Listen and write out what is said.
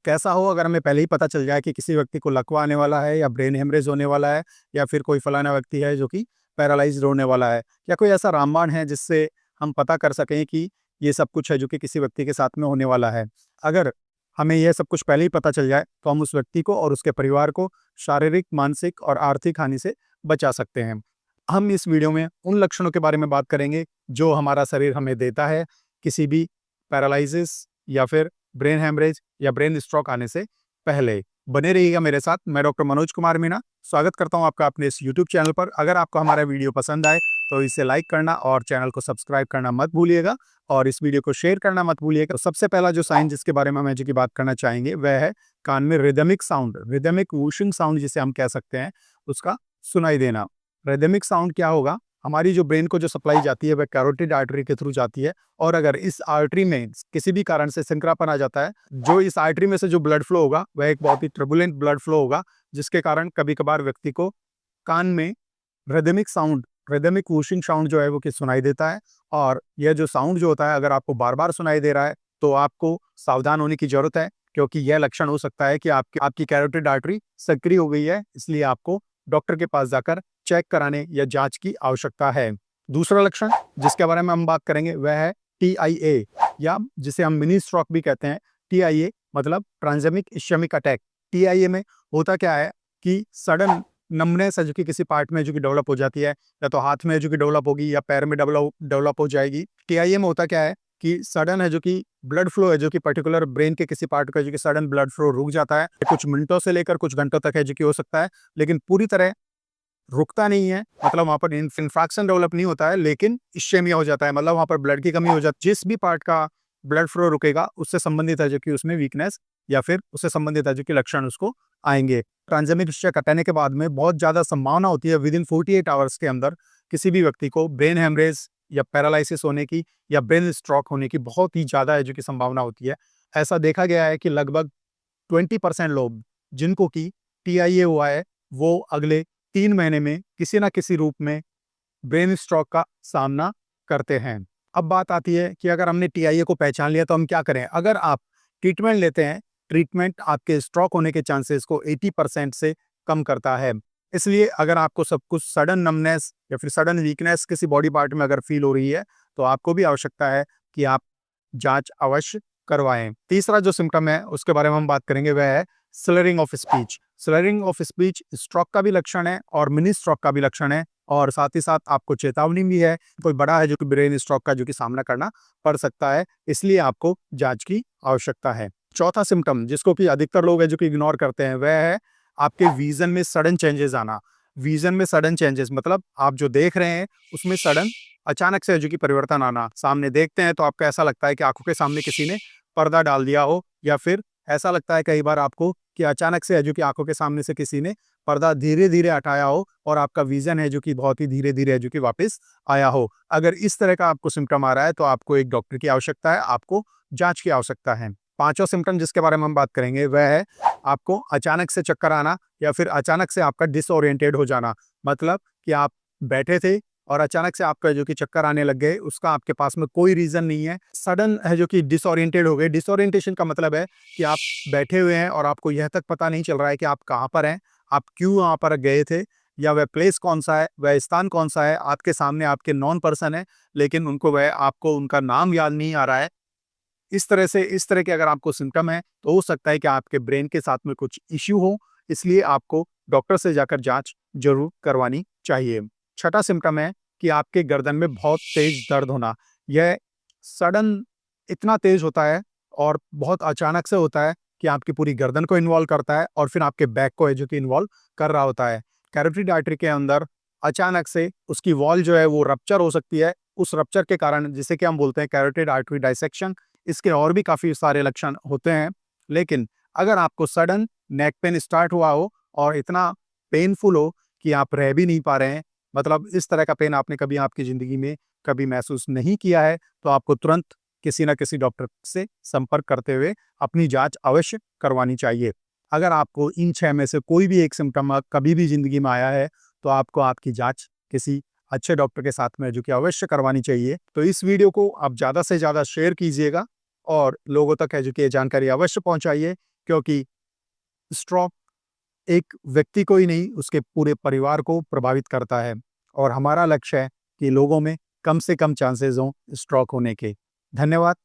कैसा हो अगर हमें पहले ही पता चल जाए कि किसी व्यक्ति को लकवा आने वाला है या ब्रेन हेमरेज होने वाला है या फिर कोई फलाना व्यक्ति है जो कि पैरालाइज्ड होने वाला है, या कोई ऐसा रामबाण है जिससे हम पता कर सकें कि ये सब कुछ है जो कि किसी व्यक्ति के साथ में होने वाला है। अगर हमें यह सब कुछ पहले ही पता चल जाए तो हम उस व्यक्ति को और उसके परिवार को शारीरिक, मानसिक और आर्थिक हानि से बचा सकते हैं। हम इस वीडियो में उन लक्षणों के बारे में बात करेंगे जो हमारा शरीर हमें देता है किसी भी पैरालिसिस या फिर ब्रेन हैमरेज या ब्रेन स्ट्रोक आने से पहले। बने रहिएगा मेरे साथ। मैं डॉक्टर मनोज कुमार मीणा स्वागत करता हूं आपका अपने इस यूट्यूब चैनल पर। अगर आपको हमारा वीडियो पसंद आए तो इसे लाइक करना और चैनल को सब्सक्राइब करना मत भूलिएगा और इस वीडियो को शेयर करना मत भूलिएगा। तो सबसे पहला जो साइन जिसके बारे में हम आज की बात करना चाहेंगे वह है कान में रिदमिक साउंड, रिदमिक वूशिंग साउंड जिसे हम कह सकते हैं, उसका सुनाई देना। रिदमिक साउंड क्या होगा? हमारी जो ब्रेन को जो सप्लाई जाती है वह कैरोटिड आर्टरी के थ्रू जाती है, और अगर इस आर्टरी में किसी भी कारण से संकरापन आ जाता है, जो इस आर्टरी में से जो ब्लड फ्लो होगा वह एक बहुत ही टर्बुलेंट ब्लड फ्लो होगा, जिसके कारण कभी कभार व्यक्ति को कान में रिदमिक साउंड, रिदमिक वूशिंग साउंड जो है वो कि सुनाई देता है। और यह जो साउंड जो होता है अगर आपको बार बार सुनाई दे रहा है तो आपको सावधान होने की जरूरत है, क्योंकि यह लक्षण हो सकता है कि आपकी कैरोटिड आर्टरी सक्रिय हो गई है। इसलिए आपको डॉक्टर के पास जाकर चेक कराने या जांच की आवश्यकता है। दूसरा लक्षण जिसके बारे में हम बात करेंगे वह है TIA, या जिसे हम मिनी स्ट्रोक भी कहते हैं। TIA मतलब ट्रांसमिक इश्चेमिक अटैक। TIA में होता क्या है कि सडन नमनेस है जो कि किसी पार्ट में जो कि डेवलप हो जाती है, या तो हाथ में जो कि डेवलप होगी या पैर में डेवलप हो जाएगी। TIA में होता क्या है कि सडन है जो कि ब्लड फ्लो है जो कि पर्टिकुलर ब्रेन के किसी पार्ट का जो कि सडन ब्लड फ्लो रुक जाता है। कुछ मिनटों से लेकर कुछ घंटों तक है जो कि हो सकता है, लेकिन पूरी तरह रुकता नहीं है। मतलब वहां पर इंफ्राक्शन डेवलप नहीं होता है, लेकिन इश्चेमिया हो जाता है, मतलब वहां पर ब्लड की कमी हो जाती है। जिस भी पार्ट का ब्लड फ्लो रुकेगा उससे संबंधित है जो कि उसमें वीकनेस या फिर उससे संबंधित है जो कि लक्षण उसको आएंगे। ट्रांसमिक इश्चेमिक हटाने के बाद में बहुत ज्यादा संभावना होती है विद इन 48 आवर्स के अंदर किसी भी व्यक्ति को ब्रेन हेमरेज या पैरालिसिस होने की या ब्रेन स्ट्रोक होने की बहुत ही ज्यादा है जो कि संभावना होती है। ऐसा देखा गया है कि लगभग 20% लोग जिनको कि TIA हुआ है वो अगले 3 महीने में किसी ना किसी रूप में ब्रेन स्ट्रोक का सामना करते हैं। अब बात आती है कि अगर हमने TIA को पहचान लिया तो हम क्या करें। अगर आप ट्रीटमेंट लेते हैं, ट्रीटमेंट आपके स्ट्रोक होने के चांसेस को 80% से कम करता है। इसलिए अगर आपको सब कुछ सडन नमनेस या फिर सडन वीकनेस किसी बॉडी पार्ट में अगर फील हो रही है तो आपको भी आवश्यकता है कि आप जांच अवश्य करवाएं। तीसरा जो सिम्टम है उसके बारे में हम बात करेंगे वह है slurring of speech. Slurring of speech stroke का भी लक्षण है और मिनी स्ट्रोक का भी लक्षण है, और साथ ही साथ आपको चेतावनी भी है कोई बड़ा है जो कि ब्रेन स्ट्रोक का जो कि सामना करना पड़ सकता है। इसलिए आपको जांच की आवश्यकता है। चौथा सिम्टम जिसको कि अधिकतर लोग है जो कि इग्नोर करते हैं वह है आपके विजन में सडन चेंजेस आना। विजन में सडन चेंजेस मतलब आप जो देख रहे हैं उसमें सडन अचानक से जो कि परिवर्तन आना। सामने देखते हैं तो आपको ऐसा लगता है कि आंखों के सामने किसी ने पर्दा डाल दिया हो, या फिर ऐसा लगता है कई बार आपको कि अचानक से है जो कि आंखों के सामने से किसी ने पर्दा धीरे धीरे हटाया हो और आपका विजन है जो कि बहुत ही धीरे धीरे है जो कि वापस आया हो। अगर इस तरह का आपको सिम्टम आ रहा है तो आपको एक डॉक्टर की आवश्यकता है, आपको जांच की आवश्यकता है। पांचवा सिम्टम जिसके बारे में हम बात करेंगे वह है आपको अचानक से चक्कर आना या फिर अचानक से आपका डिसओरिएंटेड हो जाना। मतलब कि आप बैठे थे और अचानक से आपका जो कि चक्कर आने लग गए, उसका आपके पास में कोई रीजन नहीं है, सडन है जो कि डिसओरिएंटेड हो गए। डिसओरिएंटेशन का मतलब है कि आप बैठे हुए हैं और आपको यह तक पता नहीं चल रहा है कि आप कहाँ पर हैं, आप क्यों वहां पर गए थे, या वह प्लेस कौन सा है, वह स्थान कौन सा है। आपके सामने आपके नॉन पर्सन है लेकिन आपको उनका नाम याद नहीं आ रहा है। इस तरह के अगर आपको सिम्टम है तो हो सकता है कि आपके ब्रेन के साथ में कुछ इश्यू हो, इसलिए आपको डॉक्टर से जाकर जांच जरूर करवानी चाहिए। छठा सिम्टम है कि आपके गर्दन में बहुत तेज दर्द होना। यह सडन इतना तेज होता है और बहुत अचानक से होता है कि आपकी पूरी गर्दन को इन्वॉल्व करता है और फिर आपके बैक को है जो कि इन्वॉल्व कर रहा होता है। कैरोटिड आर्टरी के अंदर अचानक से उसकी वॉल जो है वो रप्चर हो सकती है। उस रप्चर के कारण जिसे कि हम बोलते हैं कैरोटिड आर्टरी डाइसेक्शन, इसके और भी काफी सारे लक्षण होते हैं। लेकिन अगर आपको सडन नेक पेन स्टार्ट हुआ हो और इतना पेनफुल हो कि आप रह भी नहीं पा रहे हैं, मतलब इस तरह का पेन आपने कभी आपकी जिंदगी में कभी महसूस नहीं किया है, तो आपको तुरंत किसी न किसी डॉक्टर से संपर्क करते हुए अपनी जांच अवश्य करवानी चाहिए। अगर आपको इन 6 में से कोई भी एक सिम्टम कभी भी जिंदगी में आया है तो आपको आपकी जांच किसी अच्छे डॉक्टर के साथ में जो कि अवश्य करवानी चाहिए। तो इस वीडियो को आप ज़्यादा से ज़्यादा शेयर कीजिएगा और लोगों तक है जो कि ये जानकारी अवश्य पहुंचाइए, क्योंकि स्ट्रोक एक व्यक्ति को ही नहीं, उसके पूरे परिवार को प्रभावित करता है और हमारा लक्ष्य है कि लोगों में कम से कम चांसेस हों स्ट्रोक होने के। धन्यवाद।